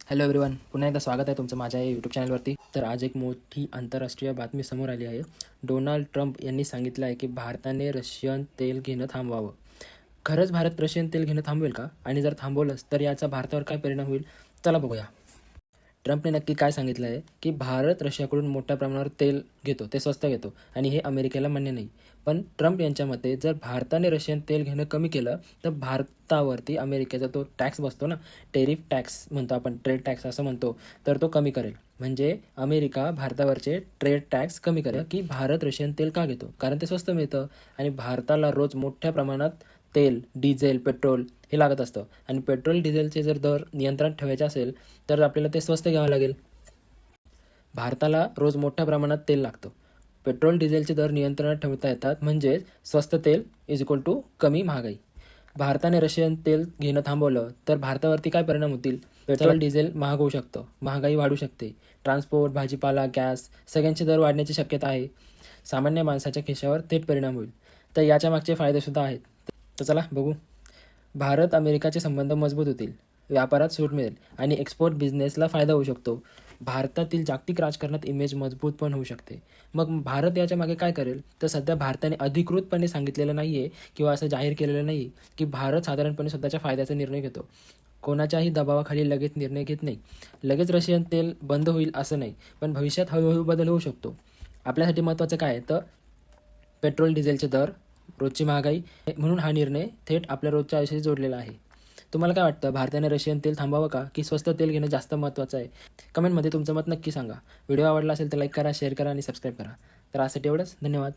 Hello everyone, पुन्हा एकदा स्वागत आहे तुमचं माझ्या यूट्यूब चॅनलवरती. तर आज एक मोठी आंतरराष्ट्रीय बातमी समोर आली आहे. डोनाल्ड ट्रम्प यांनी सांगितलं आहे की भारताने रशियन तेल घेणं थांबवावं. खरंच भारत रशियन तेल घेणं थांबवेल का? आणि जर थांबवलंच तर याचा भारतावर काय परिणाम होईल? चला बघूया. ट्रम्पने नक्की काय सांगितलं आहे की भारत रशियाकडून मोठ्या प्रमाणावर तेल घेतो, ते स्वस्त घेतो आणि हे अमेरिकेला मान्य नाही. पण ट्रम्प यांच्या मते जर भारताने रशियन तेल घेणं कमी केलं तर भारतावरती अमेरिकेचा तो टॅक्स बसतो ना, टेरिफ टॅक्स म्हणतो आपण, ट्रेड टॅक्स असं म्हणतो, तर तो कमी करेल. म्हणजे अमेरिका भारतावरचे ट्रेड टॅक्स कमी करेल. की भारत रशियन तेल का घेतो? कारण ते स्वस्त मिळतं आणि भारताला रोज मोठ्या प्रमाणात तेल, डिझेल, पेट्रोल हे लागत असतं आणि पेट्रोल डिझेलचे जर दर नियंत्रणात ठेवायचे असेल तर आपल्याला ते स्वस्त घ्यावं लागेल. भारताला रोज मोठ्या प्रमाणात तेल लागतं. पेट्रोल डिझेलचे दर नियंत्रणात ठेवता येतात, म्हणजे स्वस्त तेल इज इक्वल टू कमी महागाई. भारताने रशियन तेल घेणं थांबवलं तर भारतावरती काय परिणाम होतील? पेट्रोल डिझेल महाग होऊ शकतं, महागाई वाढू शकते, ट्रान्सपोर्ट, भाजीपाला, गॅस सगळ्यांचे दर वाढण्याची शक्यता आहे. सामान्य माणसाच्या खिशावर थेट परिणाम होईल. तर याच्या मागचे फायदेसुद्धा आहेत. तर चला बघू. भारत अमेरिकाचे संबंध मजबूत होतील, व्यापारात सूट मिळेल आणि एक्सपोर्ट बिझनेसला फायदा होऊ शकतो. भारतातील जागतिक राजकारणात इमेज मजबूत पण होऊ शकते. मग भारत याच्या मागे काय करेल? तर सध्या भारताने अधिकृतपणे सांगितलेलं नाही आहे किंवा असं जाहीर केलेलं नाही की भारत साधारणपणे स्वतःच्या फायद्याचा निर्णय घेतो. कोणाच्याही दबावाखाली लगेच निर्णय घेत नाही. लगेच रशियन तेल बंद होईल असं नाही, पण भविष्यात हळूहळू बदल होऊ शकतो. आपल्यासाठी महत्त्वाचं काय आहे? तर पेट्रोल डिझेलचे दर, रोजची महागाई, म्हणून हा निर्णय थेट आपल्या रोजच्या आयुष्याशी जोडलेला आहे. तुम्हाला काय वाटतं, भारताने रशियन तेल थांबावं का की स्वस्त तेल घेणं जास्त महत्त्वाचं आहे? कमेंटमध्ये तुमचं मत नक्की सांगा. व्हिडिओ आवडला असेल तर लाईक करा, शेअर करा आणि सबस्क्राईब करा. तर आजसाठी एवढंच. धन्यवाद.